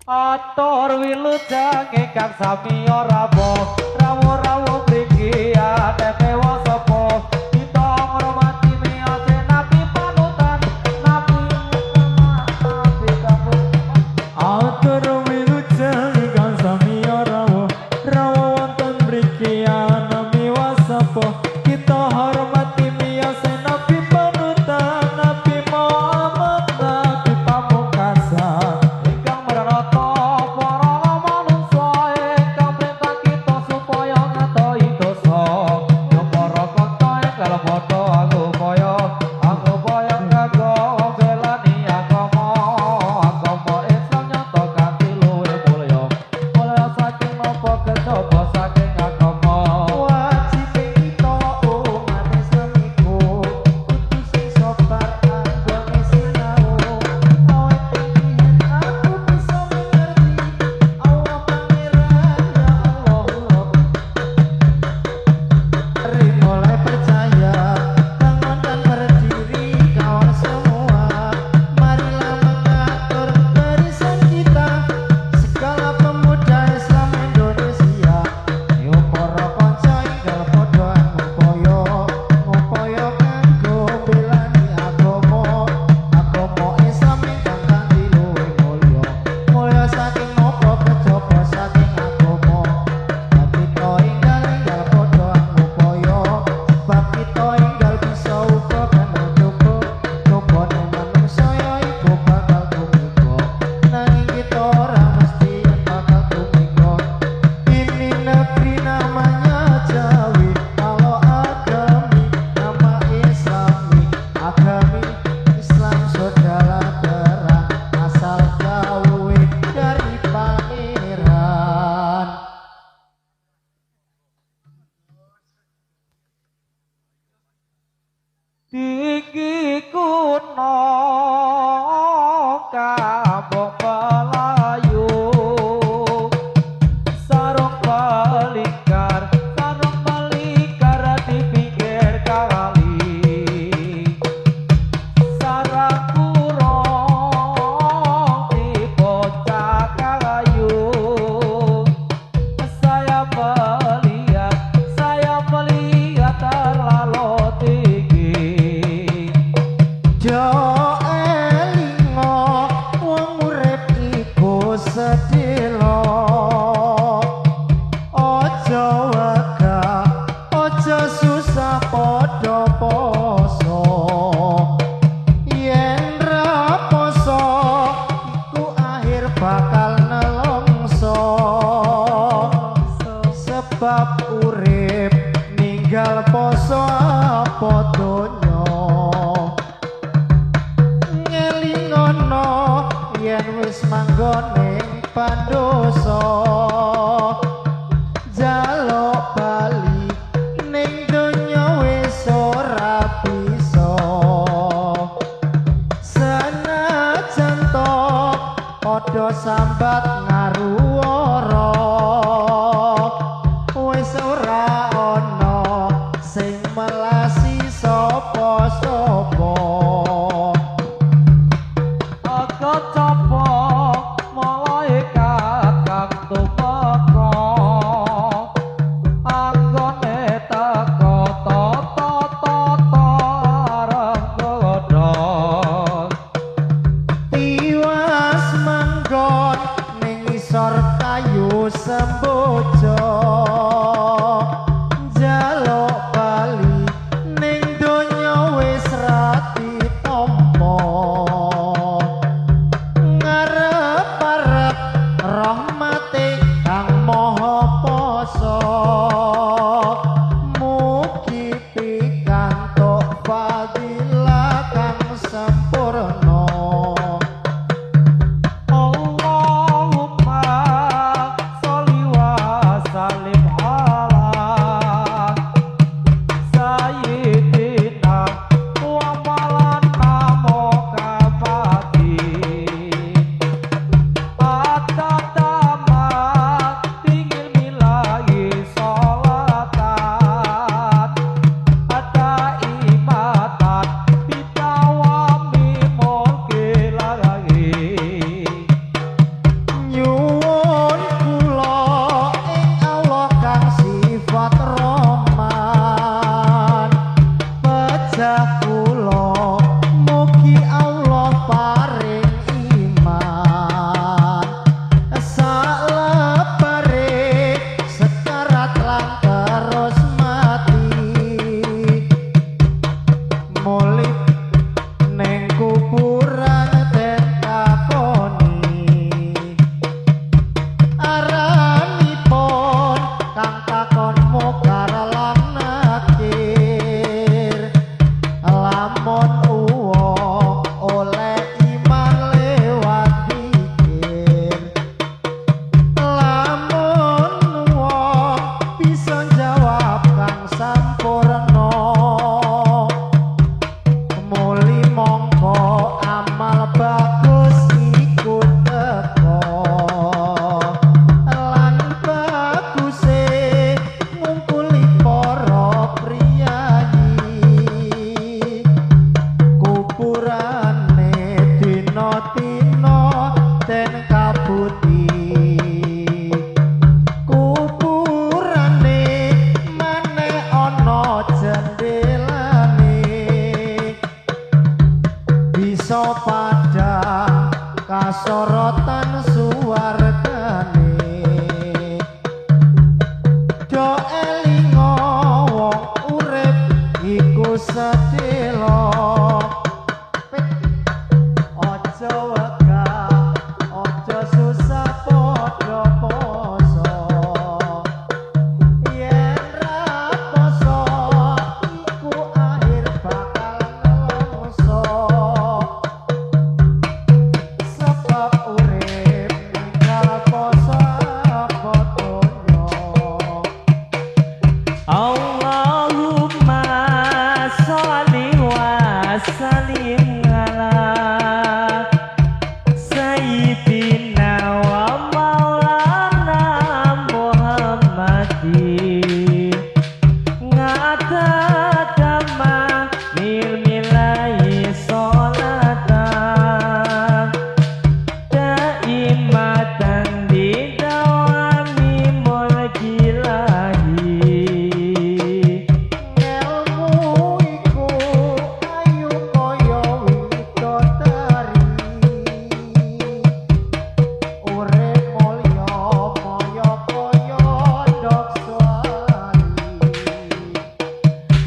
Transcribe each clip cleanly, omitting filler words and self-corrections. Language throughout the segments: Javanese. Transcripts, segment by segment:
Atur wilujeng ingkang sami ora boh rawuh-rawuh mriki atekewa sapa kita ngurmati miyose nabi panutan nabi kamu atur wilujeng ingkang sami rawuh wonten mriki nami wasapa kita hormati miyose nabi panutan nabi Muhammad nabi pamungkasan ingkang meranata para manungsa ingkang perintah kita supaya ngatohi dosa ya para kota ingkang padha angupaya kanggo belani agama Islam nyata kanthi luwih mulya mulya saking napa kejaba saking agama wajib kita umat Islam iku kudu sing sabar anggone sinau awet pengen aku bisa mengerti Allah pangeran ya Allah mulai percaya bangun dan berdiri kawan semua marilah mengatur barisan kita segala pemuda Islam Indonesia yo para kanca ingkang padha ngupaya kanggo belani agama Islam ingkang kanthi luwih mulya saking napa kejaba saking agama kita ingkang padha ngupaya sebab kita ingkang bisa uga kanggo coba manungsa ya iku bakal tumiko nanging kita ora mesti bakal tumiko ini negeri namanya Jawi kalau agami nama agami Islam saudara terang asal Jawi dari pangeran. tinggi kuno kabok pelayu sarung melingkar di pinggir kali sarang kurang di bocah kayu saya melihat terlalu tinggi Jo elingo wong urip iku sedhela aja wegah aja susah padha poso yen ra poso iku akhir bakal nelongso sebab urip ninggal poso apa donya ngelingono yen wis manggone pandoso jaluk bali ning donya wis ora bisa senajan to padha sambat ngaruwara wis ora ana sing melasi sapa-sapa kecapa malaikat kang tumeka anggone teka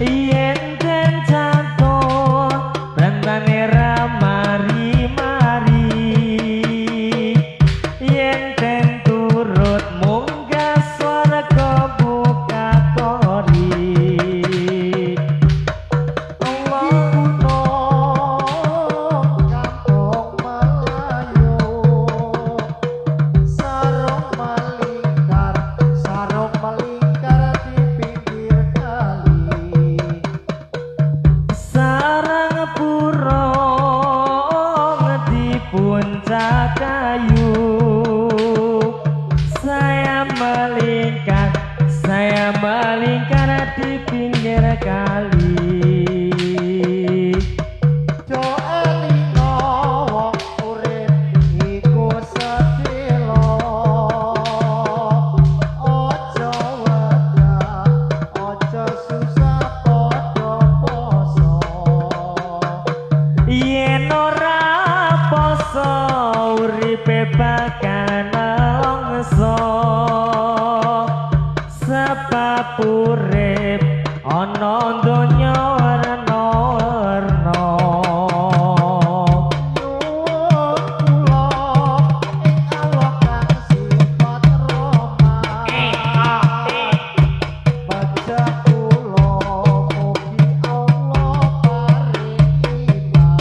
yen den jatuh bentane ra mari-mari yen den turut munggah swarga buka kori puncak kayu saya melingkar di pinggir kali Jo elingo wong urip iku sedelo ojo wedah ojo susah padha poso yen ora poso uripe bakal nelongso sebab urip ana donya warna-warna nyuwun kula ing Allah kang sifat Roma baca kula mugi Allah paring iman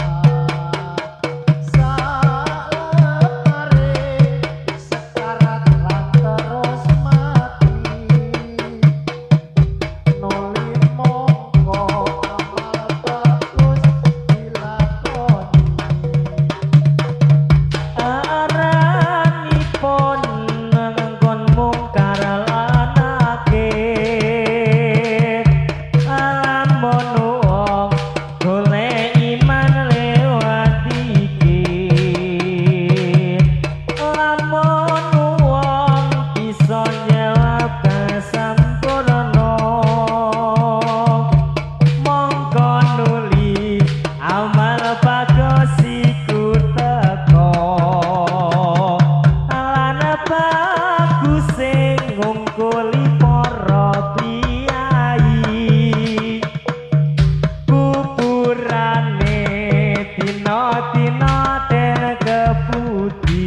salemare sekarat lan terus mati nuli mongko amal bagus dilakoni aranipun ngengkon mungkar lan akeh lamun wong golek iman lewat dikir lamun wong bisa jawab kesempurna mongko nuli amal bagus iku teko lan bagus sing ngungkuli para priyayi kuburane dina-dina den keputih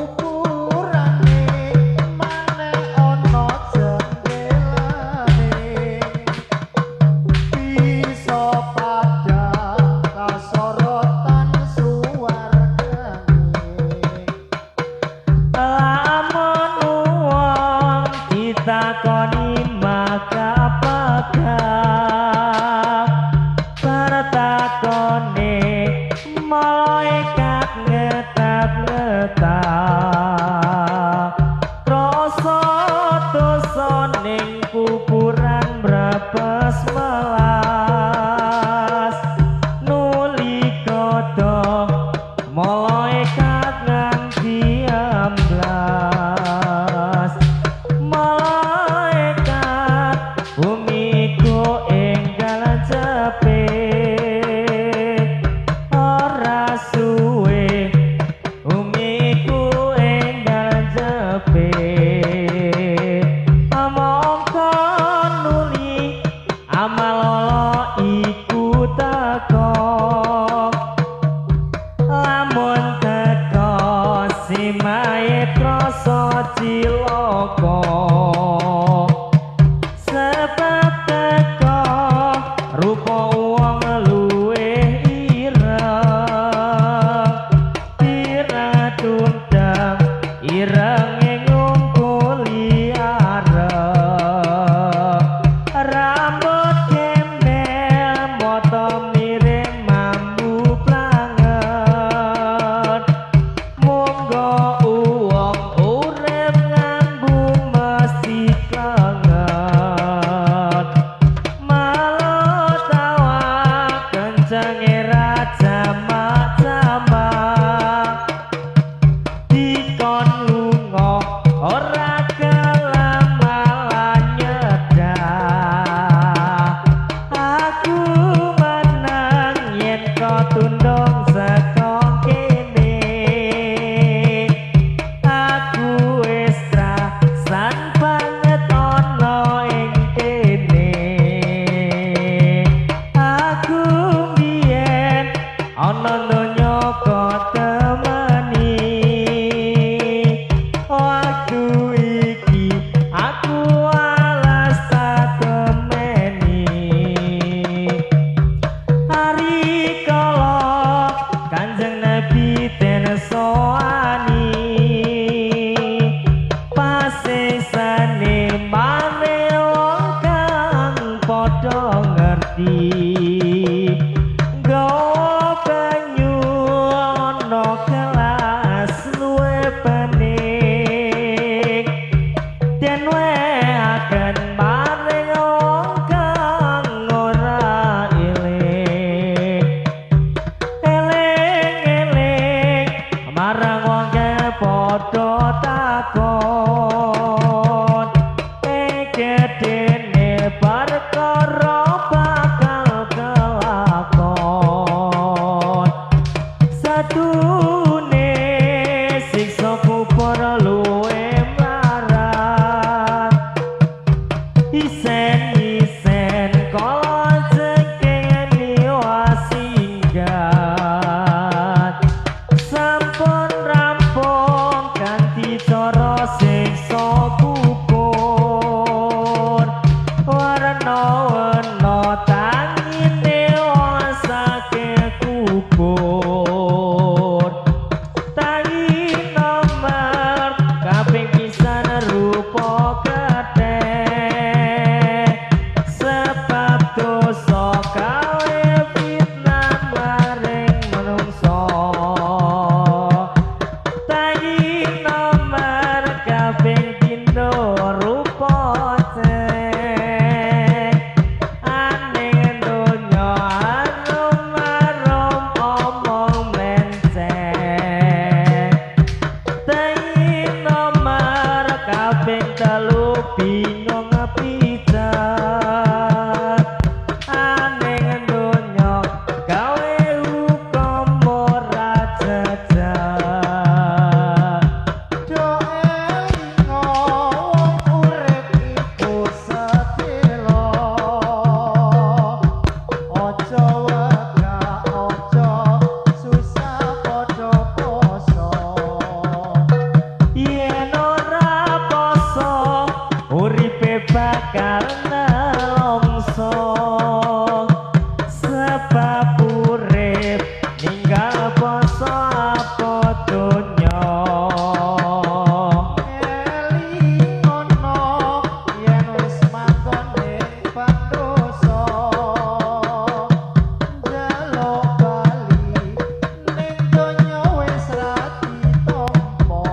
kuburane maneh ana jendelane bisa padha kasorotan suwargane lamun wong ditakoni maka pegang pertakone malaikat ngetap-ngetap rasa dosa ning kuburan brabas melas nuli kodok malaikat nganti amblas malaikat bumiku enggal cepet ora suwe bumiku enggal cepet mongko nuli isen kala jengking niwasinggat sampun rampung ganti cara siksa kubur warna-warna tangine wasake kubur tangi nomor kaping pisan rupa ketek sebab dosa kawe fitnah maring manungsa tangi nomor kaping pindho rupa cek aning donya arum-arum omong mlenceng tangi nomor kaping telu bingung pijar aning donya gawe hukum ora jejak Do elingo wong urip iku sedelo Ojo wegah ojo susah padha poso yen ora poso uripe bakal nelongso sebab urip ninggal poso apa donya Elingono yen wis mangkone pandoso njaluk bali ning donya wis ra ditampa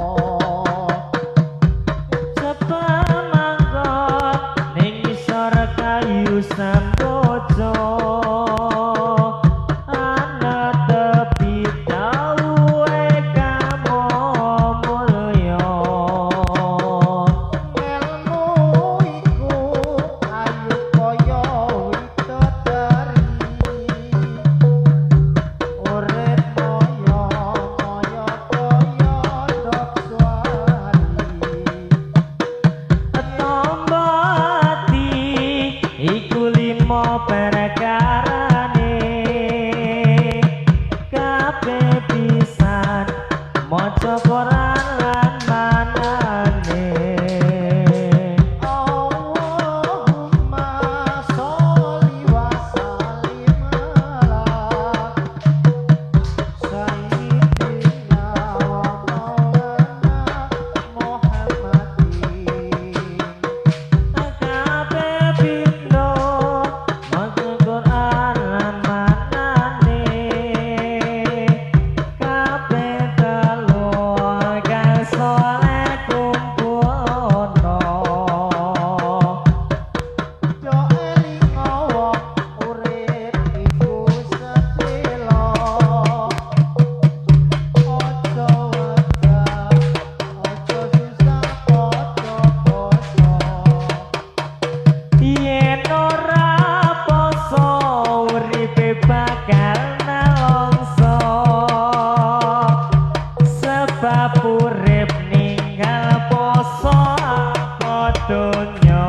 sepemangkot ning isor kayu samboja ana tepi dawuhe kamu mulya Ngelmu iku ayu kaya widodari Urip moyo-moyo kaya ndok swari Tombo ati iku limo perkarane kabeh pisan maca Quran lan manane Allahumma sholli wa sallim ala sayyidina wa maulana Muhammadin kabeh pindho maca Quran lan manane kabeh telu kang saleh kumpulno Do elingo wong urip iku sedelo Ojo wegah ojo susah padha poso yen ora poso uripe bakal nelongso sebab urip ninggal poso apa donya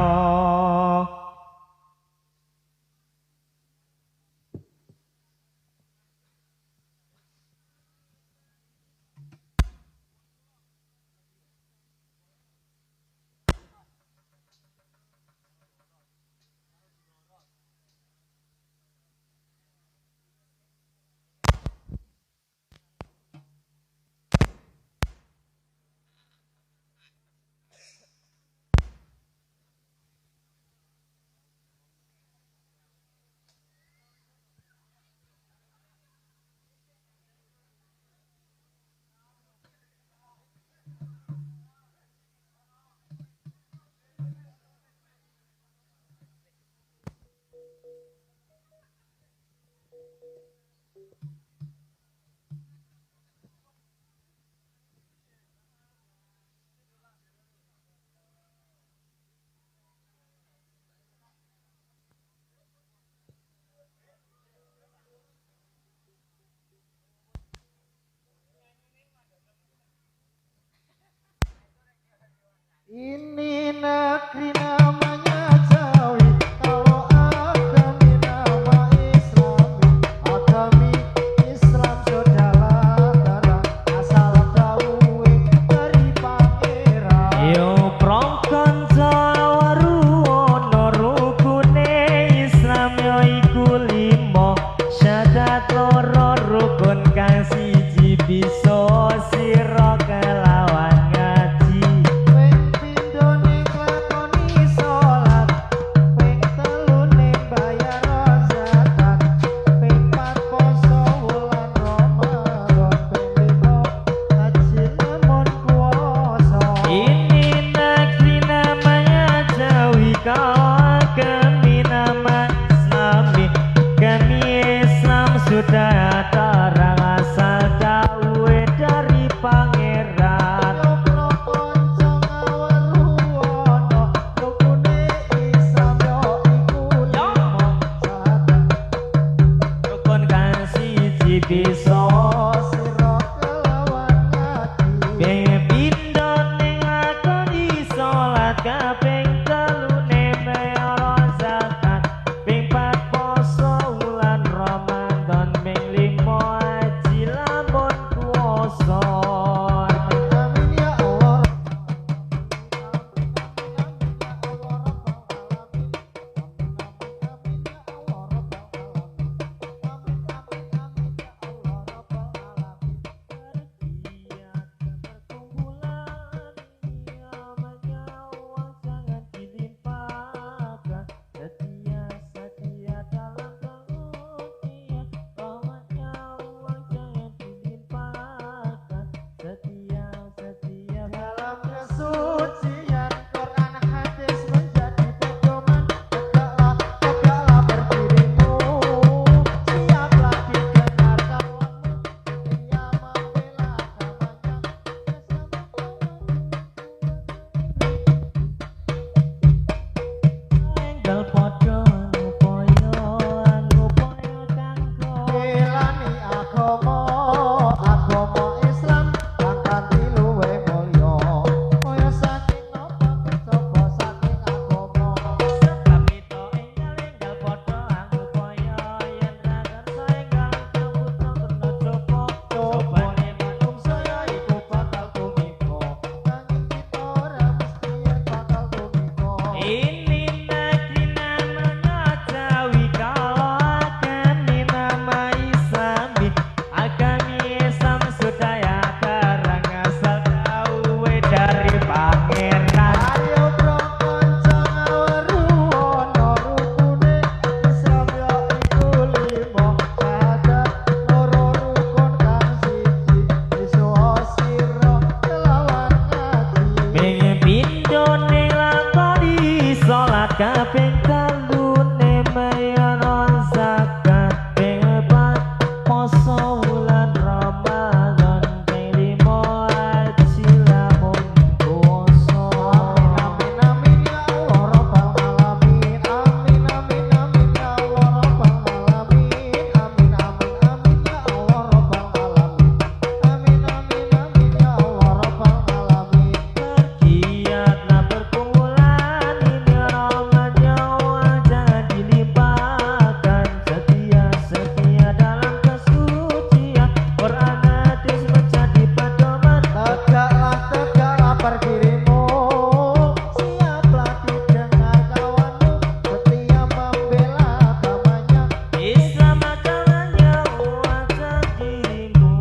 Ini negeri namanya Jakarta kaping telune mayon zakat ping pat poso wulan Ramadan ping limo haji lamun kuwasa. Amin amin ya Allah rabbal alamin. Amin amin amin ya Allah rabbal alamin. Amin amin amin ya Allah rabbal alamin. Amin amin amin ya Allah rabbal alamin. Bergiatlah perkumpulan ini Ramadan nyawa jangan dilimpahkan setia dalam kesucian Quran hadis menjadi pedoman. Tegaklah berdirimu, siaplah didengar kawanmu, setia membela agamanya. Islam adalah nyawa dirimu.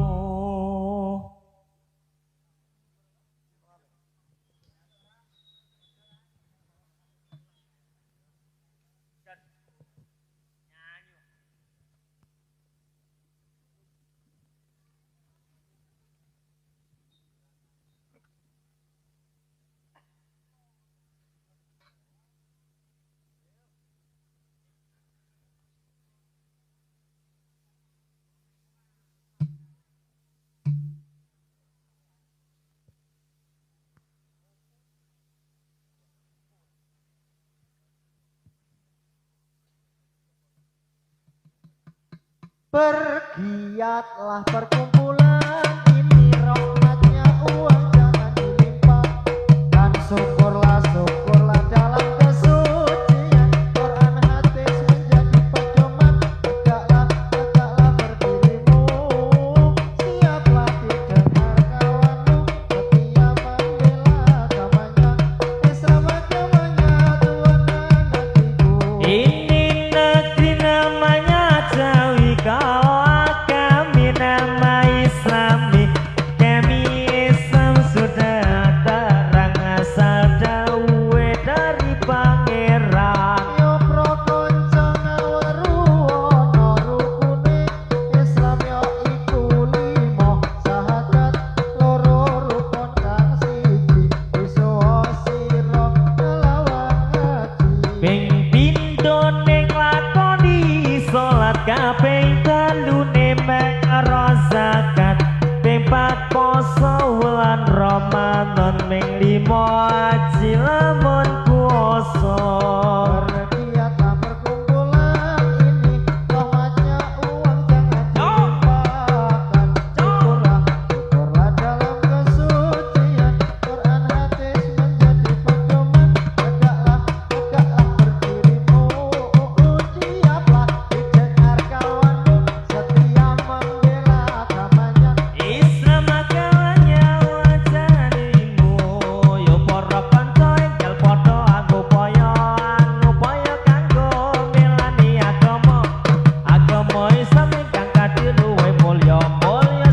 Bergiatlah perkumpulan ini rahmatnya uang jangan dilimpah. Dan syukurlah dalam kesucian Quran hadis menjadi pedoman. Tegaklah berdirimu, siaplah didengar kawanmu, setia membela agamanya. Islam agamanya Tuhan dan hatiku. Ini negeri namanya Jawi, kalau kami nama Islami. Kami Islam sudah terang asal dawe dari pangeran. Yo pro konco ngaweruwono rukune Islam yo iku limo sahadat loro rukun kang siji iso sira kelawan ngaji. Ping pindho ning lakoni salat kaping telune mekro zakat ping pat poso wulan Ramadan ping limo haji lamun kuwasa. Bergiatlah perkumpulan ini rahmatnya uang jangan dilimpahkan. Syukurlah dalam kesucian Quran hadis menjadi pedoman. Tegaklah berdirimu, siaplah didengar kawanmu, setia membela agamanya. Islam agamanya wajah dirimu. Yo para kanca enggal padha angupaya kanggo melani agama. Agama Islam ingkang kadhi luwih mulya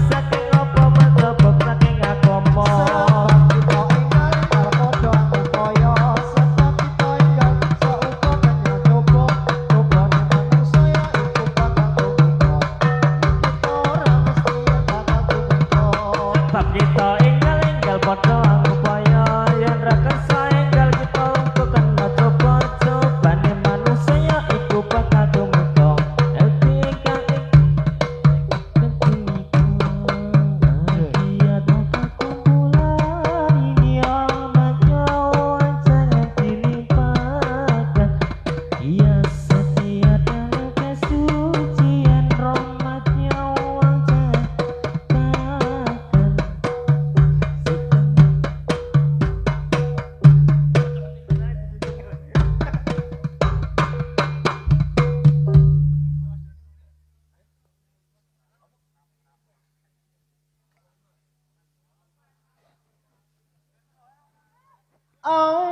saking apa mentopo saking agama. Sebab kita enggal padha angupaya, sebab kita enggal sauga kanya coba. Cobane manungsa ya iku bakal tumiko. Kita ora mesti bakal tumiko. Sebab kita enggal padha angupaya yen ra kersa enggal kita untuk kena coba. Cobane manusia iku bakal tumeka. Elti ingkang dia dapat kumpulan ini rahmatnya jangan dilimpahkan. Ia setia dalam kesucian rahmatnya jangan Allah